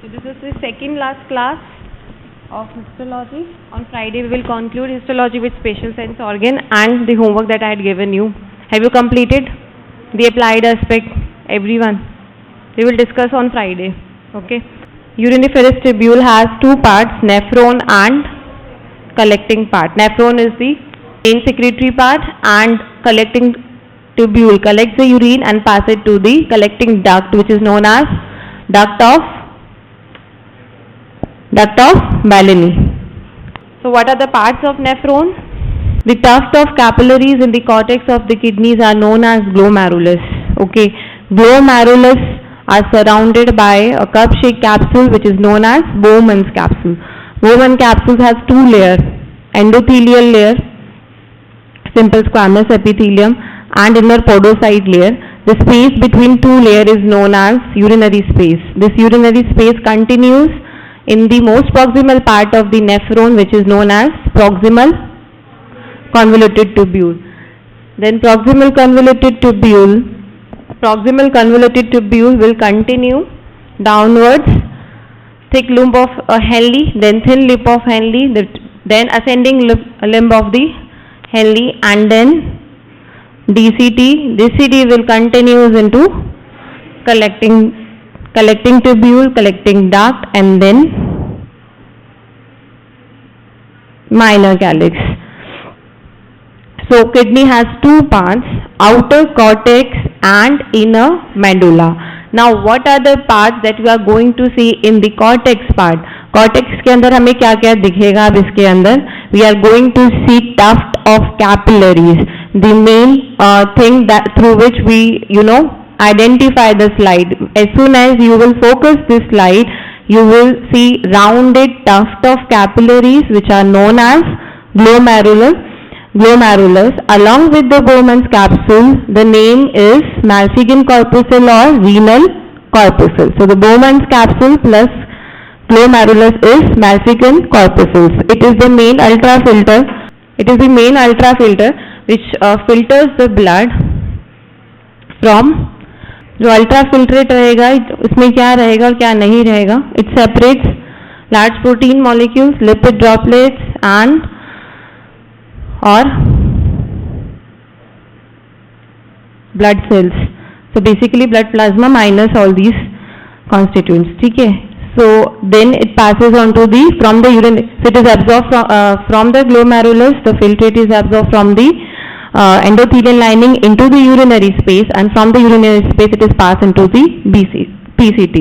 So this is the second last class of histology. On Friday we will conclude histology with spatial sense organ and the homework that I had given you. Have you completed the applied aspect? Everyone. We will discuss on Friday. Okay. Uriniferous tubule has two parts, nephron and collecting part. Nephron is the main secretory part and collecting tubule collects the urine and passes it to the collecting duct, which is known as duct of Balleny. So what are the parts of nephron? The tuft of capillaries in the cortex of the kidneys are known as glomerulus. Okay, glomerulus are surrounded by a cup-shaped capsule which is known as Bowman's capsule. Bowman capsule has two layers, endothelial layer, simple squamous epithelium, and inner podocyte layer. The space between two layers is known as urinary space. This urinary space continues in the most proximal part of the nephron, which is known as proximal convoluted tubule. Then proximal convoluted tubule will continue downwards, thick loop of Henle, then thin lip of Henle, then ascending limb of the Henle, and then DCT. DCT will continue into collecting tubule, collecting duct, and then minor calyx. So kidney has two parts, outer cortex and inner medulla. Now what are the parts that we are going to see in the cortex part? Cortex के अंदर हमें क्या क्या दिखेगा अब इसके अंदर? We are going to see tuft of capillaries, the main thing that through which we identify the slide. As soon as you will focus this slide, you will see rounded tuft of capillaries which are known as glomerulus. Along with the Bowman's capsule, the name is Malpighian corpuscle or renal corpuscle. So the Bowman's capsule plus glomerulus is Malpighian corpuscles. It is the main ultrafilter. Which filters the blood from. जो ultrafiltrate रहेगा उसमें क्या रहेगा और क्या नहीं रहेगा? It separates large protein molecules, lipid droplets and or blood cells. So basically blood plasma minus all these constituents. ठीक है? So then it passes on to the from the urine. So it is absorbed from the glomerulus. The filtrate is absorbed from the endothelial lining into the urinary space, and from the urinary space it is passed into the PCT.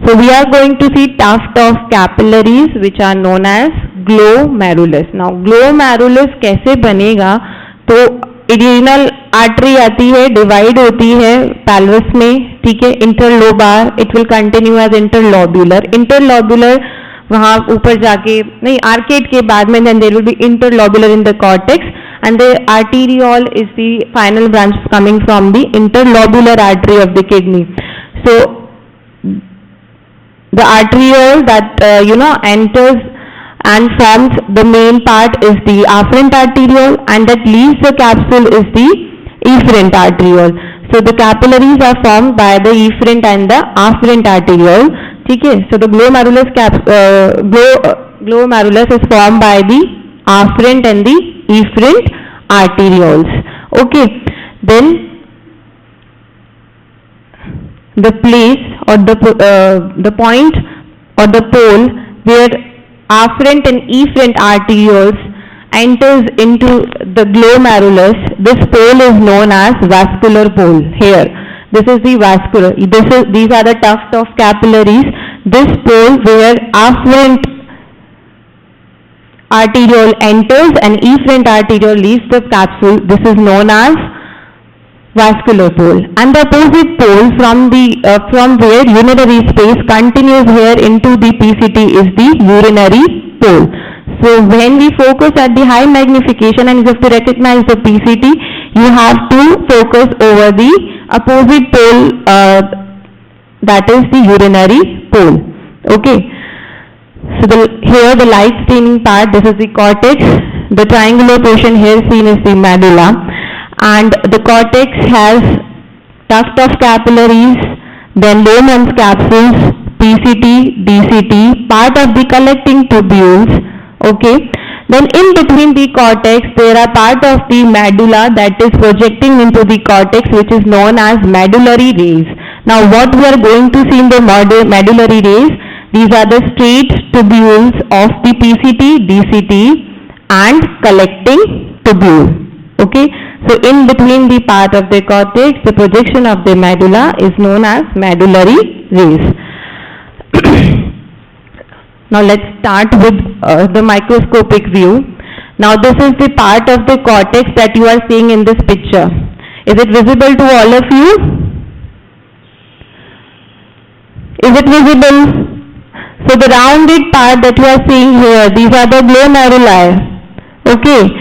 So we are going to see tuft of capillaries which are known as glomerulus. Now glomerulus कैसे बनेगा? तो इडिनल artery आती है, divide होती है पैल्वस में, ठीक है, interlobar, it will continue as interlobular वहाँ ऊपर जाके नहीं, आर्केड के बाद में then there will be interlobular in the cortex, and the arteriole is the final branch coming from the interlobular artery of the kidney. So the arteriole that enters and forms the main part is the afferent arteriole, and that leaves the capsule is the efferent arteriole. So the capillaries are formed by the efferent and the afferent arteriole. Okay, so the glomerulus is formed by the afferent and the efferent arterioles. Okay, then the place or the point or the pole where afferent and efferent arterioles enters into the glomerulus, this pole is known as vascular pole. Here, this is the vascular. These are the tufts of capillaries. This pole where afferent arteriole enters and efferent arteriole leaves the capsule, this is known as vascular pole. And the opposite pole from where urinary space continues here into the PCT is the urinary pole. So when we focus at the high magnification and you have to recognize the PCT, you have to focus over the opposite pole, that is the urinary pole. Okay. So here the light staining part, this is the cortex. The triangular portion here seen is the medulla, and the cortex has tuft of capillaries, then Bowman's capsules, PCT, DCT, part of the collecting tubules, okay. Then in between the cortex there are part of the medulla that is projecting into the cortex, which is known as medullary rays. Now what we are going to see in the medullary rays, these are the straight tubules of the PCT, DCT and collecting tubule, okay. So in between the part of the cortex, the projection of the medulla is known as medullary rays. Now let's start with the microscopic view. Now this is the part of the cortex that you are seeing in this picture. Is it visible to all of you? Is it visible? So the rounded part that you are seeing here, these are the glomeruli, okay.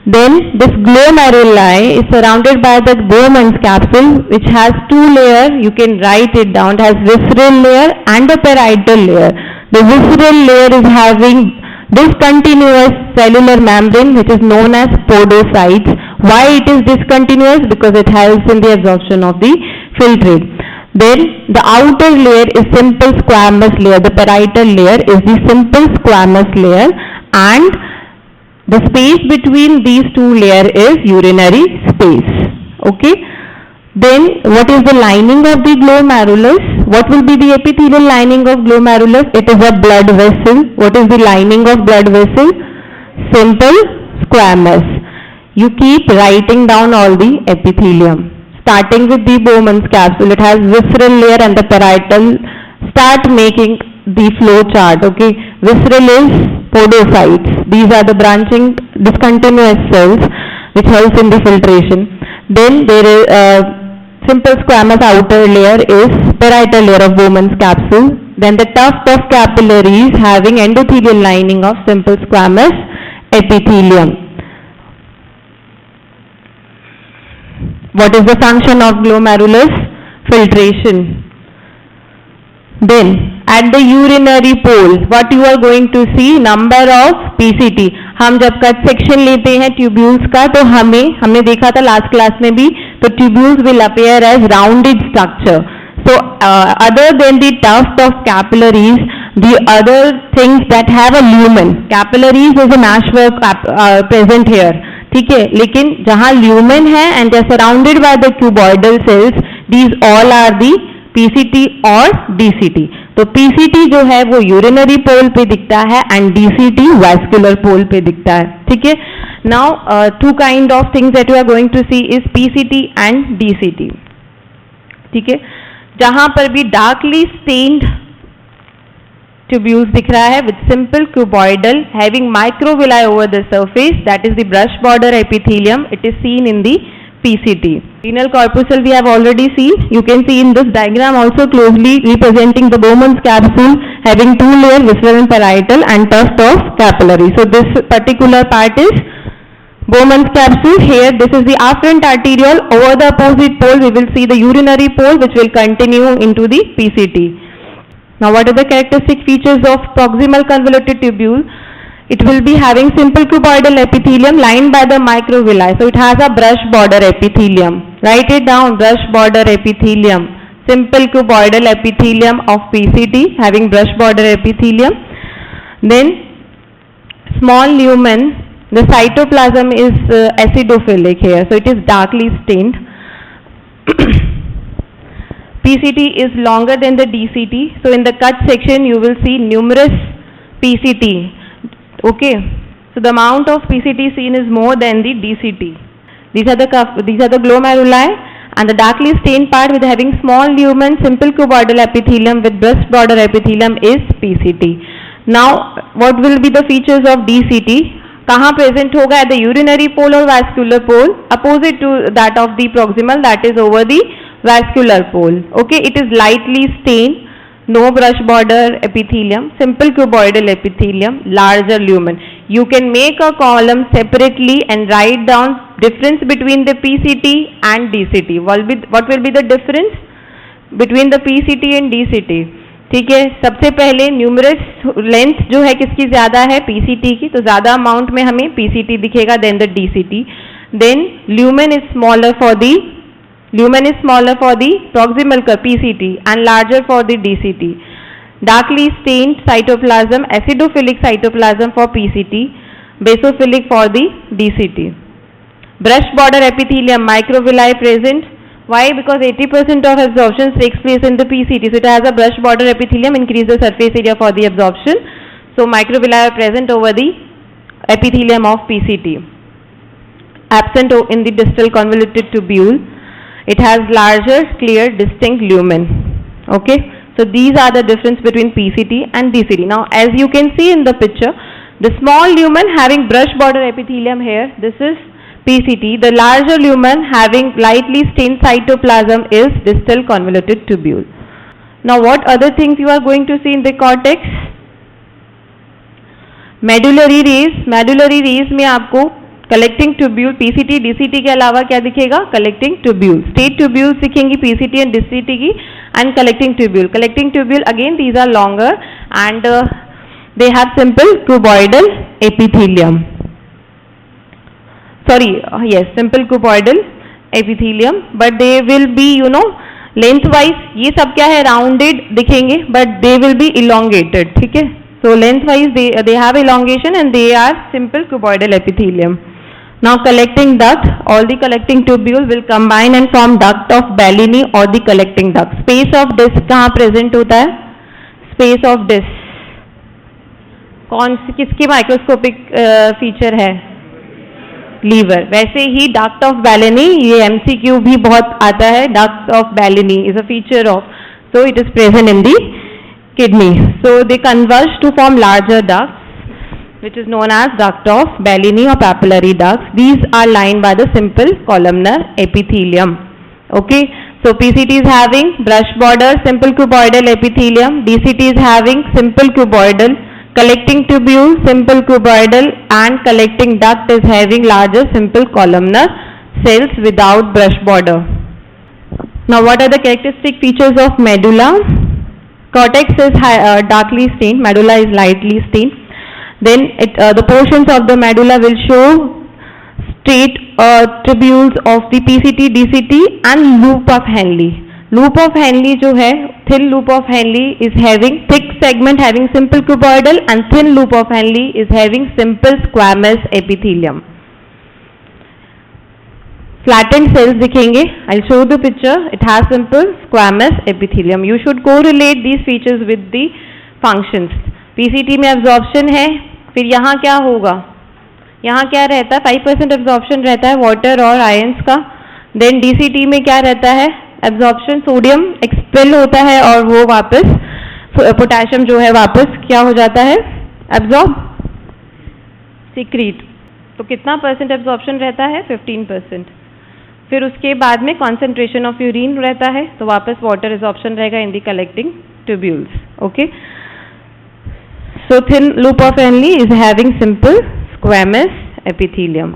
Then this glomeruli is surrounded by the Bowman's capsule, which has two layers. You can write it down. It has visceral layer and a parietal layer. The visceral layer is having discontinuous cellular membrane, which is known as podocytes. Why it is discontinuous? Because it helps in the absorption of the filtrate. Then the outer layer is simple squamous layer. The parietal layer is the simple squamous layer, and the space between these two layers is urinary space, okay. Then what is the lining of the glomerulus? What will be the epithelial lining of glomerulus? It is a blood vessel. What is the lining of blood vessel? Simple squamous. You keep writing down all the epithelium. Starting with the Bowman's capsule, it has visceral layer and the parietal. Start making the flow chart, okay. Visceral is podocytes. These are the branching discontinuous cells which helps in the filtration. Then there is simple squamous outer layer is parietal layer of Bowman's capsule. Then the tuft of capillaries having endothelial lining of simple squamous epithelium. What is the function of glomerulus? Filtration. Then at the urinary pole, what you are going to see? Number of PCT. हम जब cut section लेते हैं tubules का, तो हमने देखा था last class में भी, तो tubules will appear as rounded structure. So other than the tuft of capillaries, the other things that have a lumen, capillaries is a meshwork present here, ठीक है. लेकिन जहाँ lumen है and they are surrounded by the cuboidal cells, these all are the PCT और DCT. तो PCT जो है वो यूरिनरी पोल पे दिखता है एंड DCT वैस्कुलर पोल पे दिखता है, ठीक है. Now two kind of things that you are going to see इज PCT एंड DCT, ठीक है. जहां पर भी डार्कली स्टेन्ड tubules दिख रहा है with simple cuboidal having microvilli over the surface, that is the brush border epithelium. It is seen in the PCT. Renal corpuscle we have already seen. You can see in this diagram also closely representing the Bowman's capsule having two layers, visceral and parietal, and tuft of capillary. So this particular part is Bowman's capsule. Here this is the afferent arteriole. Over the opposite pole we will see the urinary pole, which will continue into the PCT. Now what are the characteristic features of proximal convoluted tubule? It will be having simple cuboidal epithelium lined by the microvilli. So it has a brush border epithelium. Write it down, brush border epithelium. Simple cuboidal epithelium of PCT having brush border epithelium. Then small lumen. The cytoplasm is acidophilic here, so it is darkly stained. PCT is longer than the DCT. So in the cut section you will see numerous PCT. Okay. So the amount of PCT seen is more than the DCT. These are the glomeruli, and the darkly stained part with having small lumen, simple cuboidal epithelium with brush border epithelium is PCT. Now what will be the features of DCT? कहाँ present होगा? At the urinary pole or vascular pole, opposite to that of the proximal, that is over the vascular pole. Okay, it is lightly stained, no brush border epithelium, simple cuboidal epithelium, larger lumen. You can make a column separately and write down difference between the PCT and DCT. What will be the difference between the PCT and DCT? ठीक है. सबसे पहले numerous length जो है किसकी ज़्यादा है? PCT की. तो ज़्यादा अमाउंट में हमें PCT दिखेगा then the DCT. Then lumen is smaller for the proximal PCT and larger for the DCT. darkly stained cytoplasm, acidophilic cytoplasm for PCT, basophilic for the DCT. Brush border epithelium, microvilli present. Why? Because 80% of absorption takes place in the PCT. So it has a brush border epithelium, increase the surface area for the absorption. So microvilli are present over the epithelium of PCT. Absent in the distal convoluted tubule. It has larger, clear, distinct lumen. Okay. So these are the difference between PCT and DCT. Now as you can see in the picture, the small lumen having brush border epithelium here, this is PCT. The larger lumen having lightly stained cytoplasm is distal convoluted tubule. Now what other things you are going to see in the cortex? Medullary rays. Medullary rays में आपको collecting tubule PCT DCT के अलावा क्या दिखेगा? Collecting tubule. State tubule दिखेंगी PCT and DCT की, and collecting tubule. Collecting tubule again these are longer and they have simple cuboidal epithelium. Sorry, yes, simple cuboidal epithelium, but they will be, lengthwise. ये सब क्या है? Rounded दिखेंगे, but they will be elongated. ठीक है? So lengthwise they have elongation and they are simple cuboidal epithelium. Now collecting duct, all the collecting tubule will combine and form duct of Bellini or the collecting duct. Space of disc कहाँ present होता है? Space of disc कौन सी किसकी microscopic feature है? Liver. वैसे ही duct of बैलेनी, ये MCQ भी बहुत आता है. Duct of Bellini is a feature of, so it is present in the kidney. So they converge to form larger ducts which is known as duct of Bellini or papillary ducts. These are lined by the simple columnar epithelium. Okay, so PCT is having brush border simple cuboidal epithelium, DCT is having simple cuboidal, collecting tubule simple cuboidal, and collecting duct is having larger simple columnar cells without brush border. Now what are the characteristic features of medulla? Cortex is darkly stained, medulla is lightly stained. Then the portions of the medulla will show straight tubules of the PCT, DCT and loop of Henle. Loop of Henle जो है, thin loop of Henle is having thick segment having simple cuboidal, and thin loop of Henle is having simple squamous epithelium. Flattened cells दिखेंगे. I'll show the picture. It has simple squamous epithelium. You should correlate these features with the functions. PCT में absorption है, फिर यहाँ क्या होगा? यहाँ क्या रहता है? 5% absorption रहता है वाटर और आयंस का. देन DCT में क्या रहता है? absorption, सोडियम एक्सपेल होता है और वो वापस पोटेशियम जो है वापस क्या हो जाता है? absorb, secrete. तो कितना परसेंट absorption रहता है? 15%. फिर उसके बाद में concentration of urine रहता है, तो वापस water absorption रहेगा in the collecting tubules. Okay. So thin loop of Henle is having simple squamous epithelium.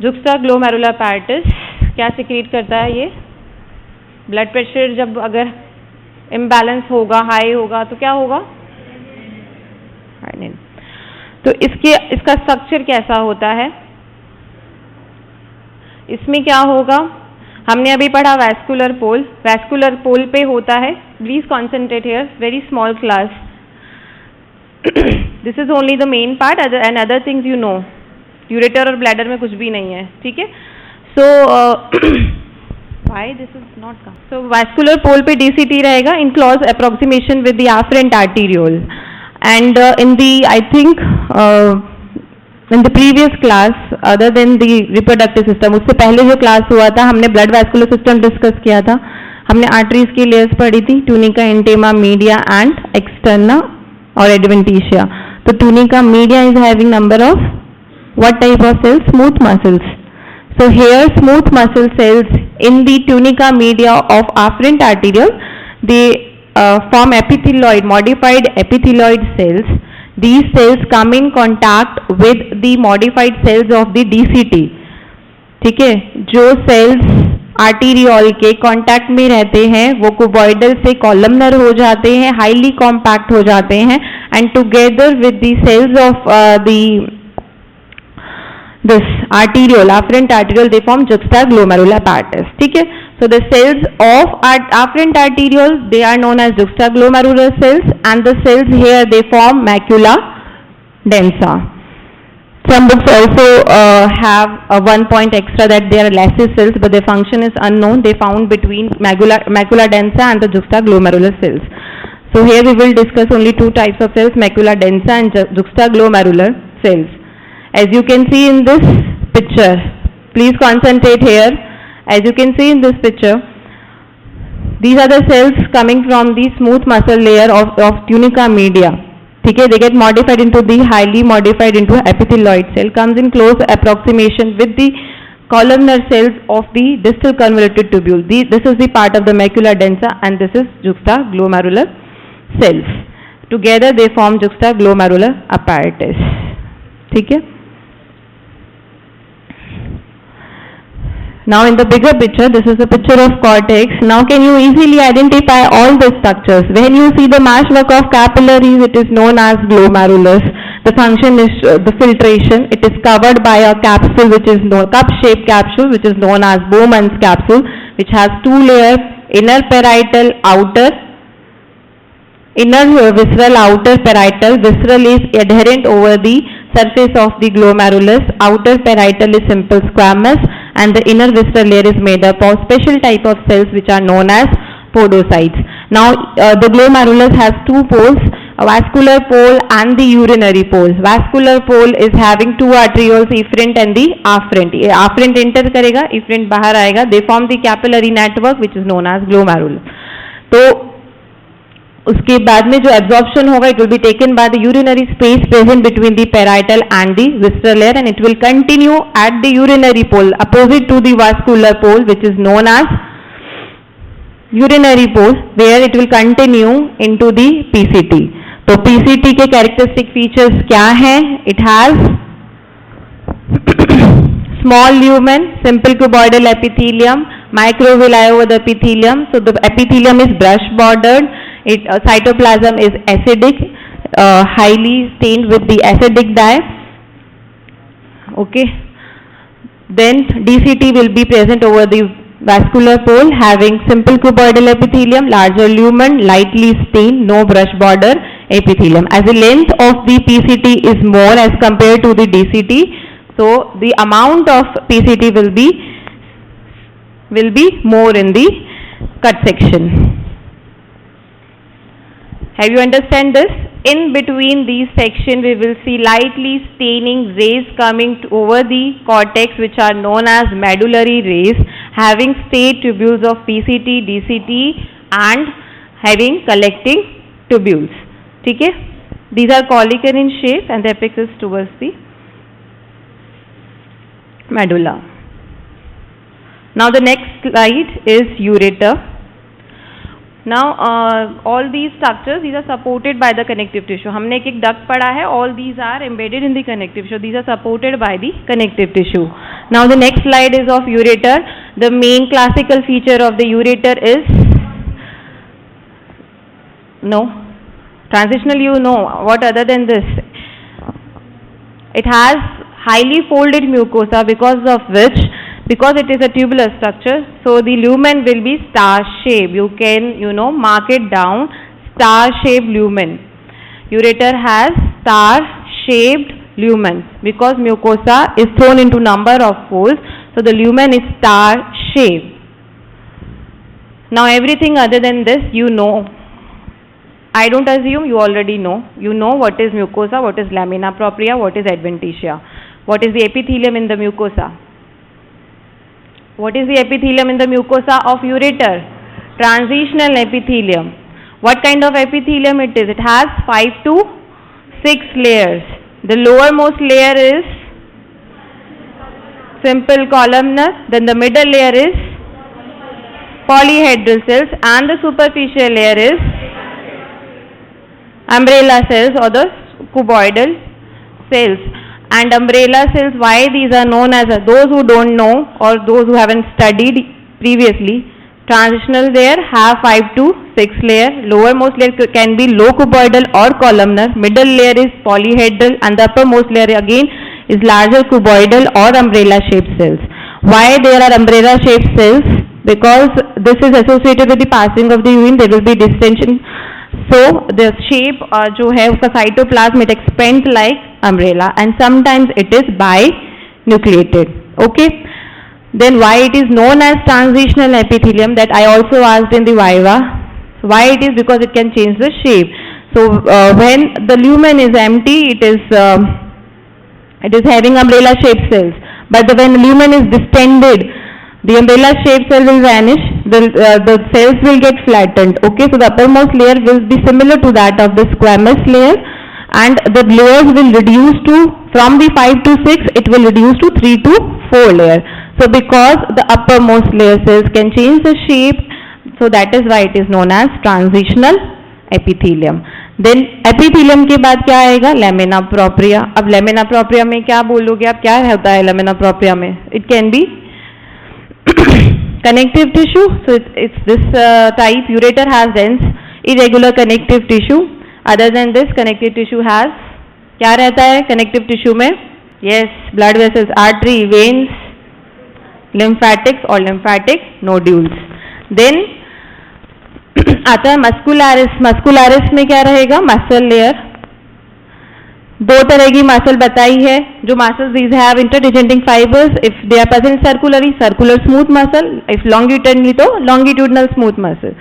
Juxtaglomerular apparatus क्या secrete करता है ये? ब्लड प्रेशर जब अगर इम्बैलेंस होगा, हाई होगा, तो क्या होगा? तो इसका स्ट्रक्चर कैसा होता है? इसमें क्या होगा? हमने अभी पढ़ा वैस्कुलर पोल. वैस्कुलर पोल पे होता है, please concentrate here, very small class. This is only the main part and other things you know. Ureter और ब्लैडर में कुछ भी नहीं है. ठीक है. सो why this is not come? So vascular pole पे DCT रहेगा in close approximation with the afferent arteriole, and in the I think in the previous class, other than the reproductive system, उससे पहले जो क्लास हुआ था हमने blood vascular system discuss किया था. हमने आर्टरीज की लेयर्स पढ़ी थी, टूनिका, इंटेमा, मीडिया एंड एक्सटर्ना और एडवेंटिशिया. तो tunica media is having number of what type of cells? Smooth muscles. So here smooth muscle cells in the tunica media of afferent arteriole, they form epithelioid, modified epithelioid cells. These cells come in contact with the modified cells of the DCT. ठीक है. जो cells arteriole के contact में रहते हैं वो cuboidal से columnar हो जाते हैं, highly compact हो जाते हैं, and together with the cells of this arteriole, afferent arteriole, they form juxtaglomerular apparatus. ठीक है. So the cells of afferent arteriole, they are known as juxtaglomerular cells, and the cells here they form macula densa. Some books also have one point extra that they are Lassus cells, but their function is unknown. They found between macula densa and the juxtaglomerular cells. So here we will discuss only two types of cells, macula densa and juxtaglomerular cells. As you can see in this picture, please concentrate here. As you can see in this picture, these are the cells coming from the smooth muscle layer of tunica media. Okay, they get modified into the highly modified into epithelioid cell, comes in close approximation with the columnar cells of the distal convoluted tubule. This is the part of the macula densa, and this is juxtaglomerular cells. Together they form juxtaglomerular apparatus. Okay. Now in the bigger picture, this is a picture of cortex. Now can you easily identify all the structures? When you see the meshwork of capillaries, it is known as glomerulus. The function is the filtration. It is covered by a capsule which is known, cup-shaped capsule which is known as Bowman's capsule, which has two layers, inner parietal, outer. Inner visceral, outer parietal. Visceral is adherent over the surface of the glomerulus. Outer parietal is simple squamous, and the inner visceral layer is made up of special type of cells which are known as podocytes. Now the glomerulus has two poles, a vascular pole and the urinary pole. Vascular pole is having two arterioles, efferent and the afferent. Afferent enter करेगा, efferent बाहर आएगा. They form the capillary network which is known as glomerulus. तो उसके बाद में जो absorption होगा, it will be taken by the urinary space present between the parietal and the visceral layer, and it will continue at the urinary pole opposite to the vascular pole which is known as urinary pole, where it will continue into the PCT. तो PCT के characteristic features क्या हैं? It has small lumen, simple cuboidal epithelium, microvilli over the epithelium. So the epithelium is brush bordered. Cytoplasm is acidic, highly stained with the acidic dye. Okay. Then DCT will be present over the vascular pole, having simple cuboidal epithelium, larger lumen, lightly stained, no brush border epithelium. As the length of the PCT is more as compared to the DCT, so the amount of PCT will be more in the cut section. Have you understand this? In between these sections, we will see lightly staining rays coming over the cortex, which are known as medullary rays, having straight tubules of PCT, DCT, and having collecting tubules. Okay? These are caulicular in shape, and the apex is towards the medulla. Now the next slide is ureter. Now all these structures, these are supported by the connective tissue. हमने एक duct पढ़ा है. All these are embedded in the connective tissue. These are supported by the connective tissue. Now the next slide is of ureter. The main classical feature of the ureter is transitional. You know what other than this? It has highly folded mucosa, because it is a tubular structure, so the lumen will be star shaped. You can mark it down, star shaped lumen. Ureter has star shaped lumen because mucosa is thrown into number of folds, so the lumen is star shaped. Now everything other than this I don't assume you already know. You know what is mucosa, what is lamina propria, what is adventitia. What is the epithelium in the mucosa? What is the epithelium in the mucosa of ureter? Transitional epithelium. What kind of epithelium it is? It has 5 to 6 layers. The lowermost layer is simple columnar, then the middle layer is polyhedral cells, and the superficial layer is umbrella cells or the cuboidal cells. And umbrella cells, why these are known as, those who don't know or those who haven't studied previously, transitional layer have 5 to 6 layer. Lowermost layer can be low cuboidal or columnar. Middle layer is polyhedral, and the uppermost layer again is larger cuboidal or umbrella shaped cells. Why there are umbrella shaped cells? because this is associated with the passing of the urine, there will be distension. So the shape जो है उसका cytoplasm it expands like umbrella, and sometimes it is binucleated. Okay. Then why it is known as transitional epithelium, that I also asked in the viva. Why it is? Because it can change the shape. So when the lumen is empty, it is having umbrella shaped cells. But when the lumen is distended, the umbrella shaped cell will vanish. The cells will get flattened. Okay, so the uppermost layer will be similar to that of the squamous layer, and the layers will reduce to, from the 5 to 6, it will reduce to 3 to 4 layer. So because the uppermost layer cells can change the shape, so that is why it is known as transitional epithelium. Then epithelium के बाद क्या आएगा? Lamina propria. अब lamina propria में क्या बोलोगे आप? क्या होता है lamina propria में? It can be connective tissue. So it's this type. Ureter has dense irregular connective tissue. Other than this, connective tissue has क्या रहता है connective tissue में? Yes, blood vessels, artery, veins, lymphatics or lymphatic nodules. Then आता है muscularis. Muscularis में क्या रहेगा? Muscle layer. दो तरह की मसल बताई है. जो muscles these have interdigitating fibres. If they are present circularly, circular smooth muscle. If longitudinally, तो longitudinal smooth muscle.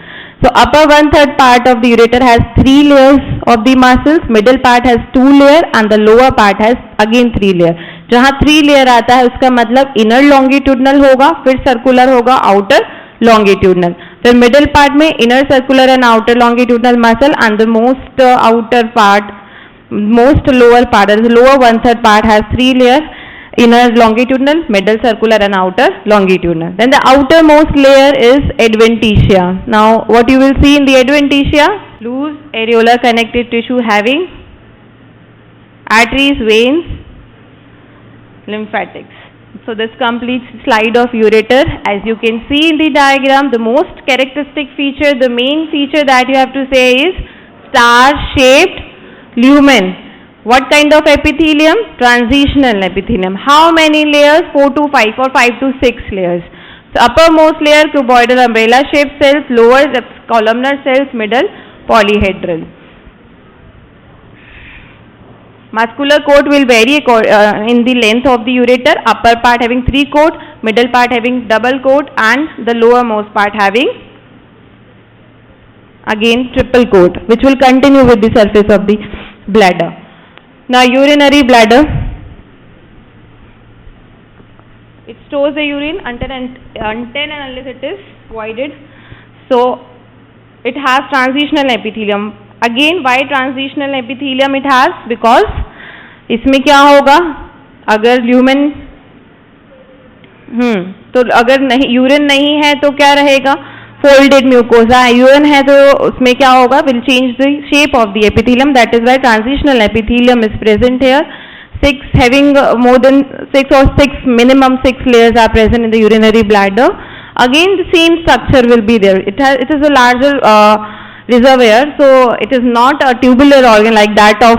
So upper 1/3 part of the ureter has 3 layers of the muscles, middle part has 2 layer and the lower part has again 3 layer. जहाँ 3 layer आता है उसका मतलब inner longitudinal होगा, फिर circular होगा, outer longitudinal. फिर middle part में inner circular and outer longitudinal muscle, and the most outer part, most lower part, that is lower 1/3 part has 3 layer. Inner longitudinal, middle circular and outer longitudinal. Then the outermost layer is adventitia. Now what you will see in the adventitia? Loose areolar connective tissue having arteries, veins, lymphatics. So this completes slide of ureter. As you can see in the diagram, the most characteristic feature, the main feature that you have to say is star-shaped lumen. What kind of epithelium? Transitional epithelium. How many layers? 4 to 5 or 5 to 6 layers. So uppermost layer cuboidal umbrella shaped cells, lower columnar cells, middle polyhedral. Muscular coat will vary in the length of the ureter. Upper part having 3 coat, middle part having double coat, and the lowermost part having again triple coat, which will continue with the surface of the bladder. Now urinary bladder, it stores the urine until and unless it is voided. So it has transitional epithelium. Again, why transitional epithelium it has? Because इसमें क्या होगा? अगर lumen तो अगर नहीं urine नहीं है तो क्या रहेगा? Folded mucosa. Urine है तो उसमें क्या होगा? Will change the shape of the epithelium. That is why transitional epithelium is present here. Having more than 6 or 6, minimum 6 layers are present in the urinary bladder. Again, the same structure will be there. It is a larger reservoir, so it is not a tubular organ like that of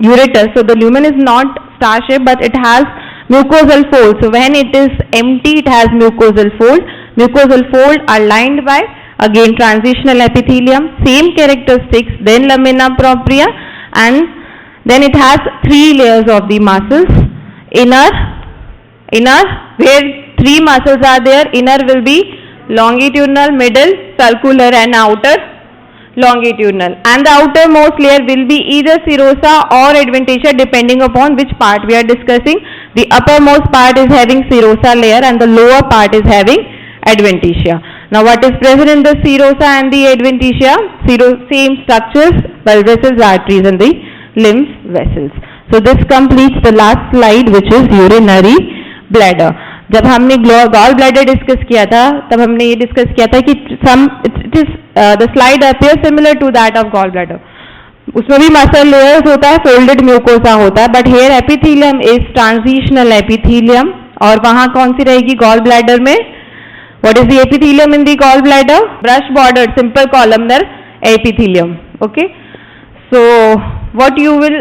ureter. So the lumen is not star-shaped, but it has mucosal fold. So when it is empty, it has mucosal fold. Mucosal fold are lined by again transitional epithelium, same characteristics, then lamina propria, and then it has 3 layers of the muscles. Inner, where 3 muscles are there, inner will be longitudinal, middle, circular, and outer longitudinal. And the outermost layer will be either serosa or adventitia, depending upon which part we are discussing. The uppermost part is having serosa layer and the lower part is having adventitia. Now what is present in the serosa and the adventitia? Same structures, blood vessels, arteries, and the lymph vessels. So this completes the last slide, which is urinary bladder. जब हमने gall bladder discuss किया था तब हमने ये discuss किया था कि the slide appears similar to that of gall bladder. उसमें भी मसल लेयर्स होता है, फोल्डेड म्यूकोसा होता है, but here epithelium is transitional epithelium. और वहाँ कौन सी रहेगी गॉल ब्लैडर में? What is the epithelium in the gallbladder? Brush bordered, simple columnar epithelium. Okay. So what you will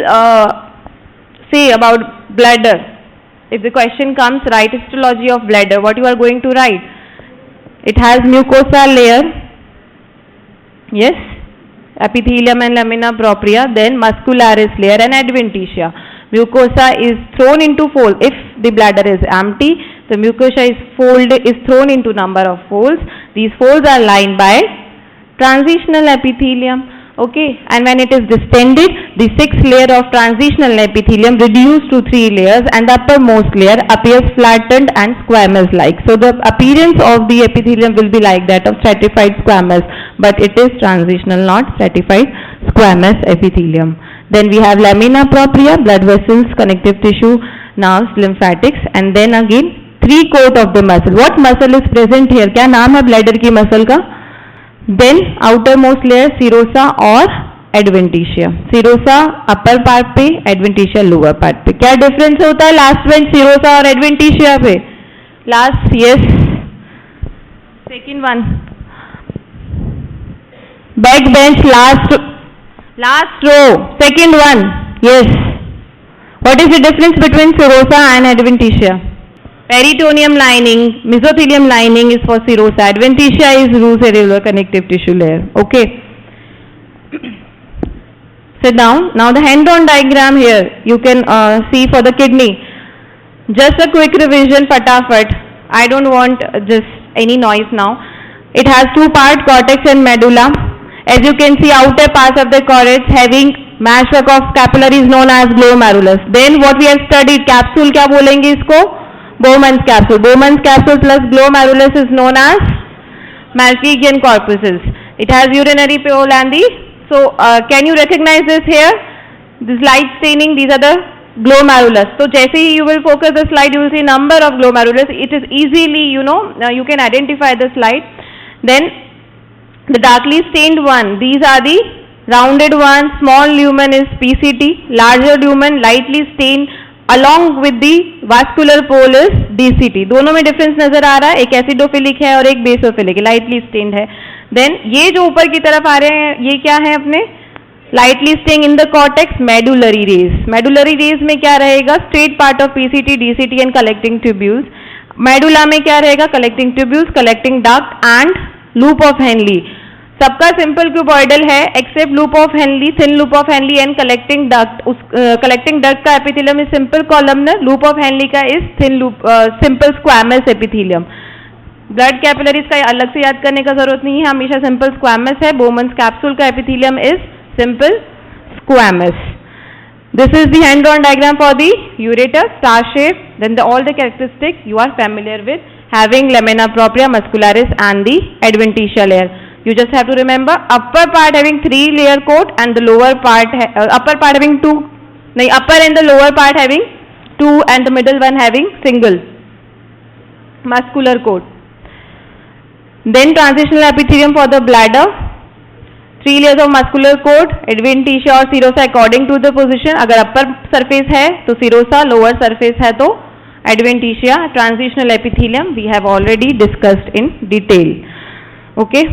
say about bladder? If the question comes, write histology of bladder. What you are going to write? It has mucosa layer, yes, epithelium and lamina propria, then muscularis layer and adventitia. Mucosa is thrown into fold. If the bladder is empty, the mucosa is thrown into number of folds. These folds are lined by transitional epithelium. Okay, and when it is distended, the 6th layer of transitional epithelium reduced to 3 layers, and the uppermost layer appears flattened and squamous-like. So the appearance of the epithelium will be like that of stratified squamous, but it is transitional, not stratified squamous epithelium. Then we have lamina propria, blood vessels, connective tissue, nerves, lymphatics, and then again 3/4 of the muscle. What muscle is present here? क्या नाम है bladder की muscle का? Then outermost layer serosa और adventitia. Serosa upper part पे, adventitia lower part पे. क्या difference होता है last bench serosa और adventitia पे? Last, yes. Second one. Back bench last row. Second one. Yes. What is the difference between serosa and adventitia? Peritoneum lining, mesothelium lining is for serosa, adventitia is loose areolar connective tissue layer. Okay. Sit down. Now the hand-on diagram here you can see for the kidney. Just a quick revision, fatafat. I don't want just any noise now. It has 2 parts, cortex and medulla. As you can see, outer parts of the cortex having meshwork of capillaries known as glomerulus. Then what we have studied, capsule क्या बोलेंगे इसको? Bowman's capsule. Bowman's capsule plus glomerulus is known as Malpighian corpuscles. It has urinary pole and the, so can you recognize this here? This light staining, these are the glomerulus. So जैसे ही you will focus the slide, you will see number of glomerulus. It is easily, you can identify the slide. Then the darkly stained one, these are the rounded one. Small lumen is PCT, larger lumen lightly stained along with the vascular pole is DCT. दोनों में difference नजर आ रहा है, एक acidophilic है और एक basophilic है, लाइटली स्टेन्ड है. देन ये जो ऊपर की तरफ आ रहे हैं ये क्या है अपने lightly staining in the cortex, medullary rays. Medullary rays में क्या रहेगा? Straight part of PCT, DCT and collecting tubules. Medulla में क्या रहेगा? Collecting tubules, collecting duct and loop of Henle. सबका सिंपल क्यूबॉइडल है except loop of Henle, thin loop of Henle and collecting duct. उस collecting duct का epithelium is simple columnar, loop of Henle का is thin loop simple squamous epithelium. Blood capillaries का अलग से याद करने का जरूरत नहीं है, हमेशा सिंपल स्क्वैमस है. बोमन्स कैप्सूल का epithelium is simple squamous. This is the hand-on diagram for the ureter, star shape. Then all the characteristics you are familiar with, having lamina propria, muscularis and the adventitia layer. You just have to remember upper part having 3 layer coat and the lower part upper part having 2. Upper and the lower part having 2 and the middle one having single muscular coat. Then transitional epithelium for the bladder. 3 layers of muscular coat, adventitia और serosa according to the position. अगर upper surface है तो serosa, lower surface है तो adventitia. Transitional epithelium we have already discussed in detail. Okay.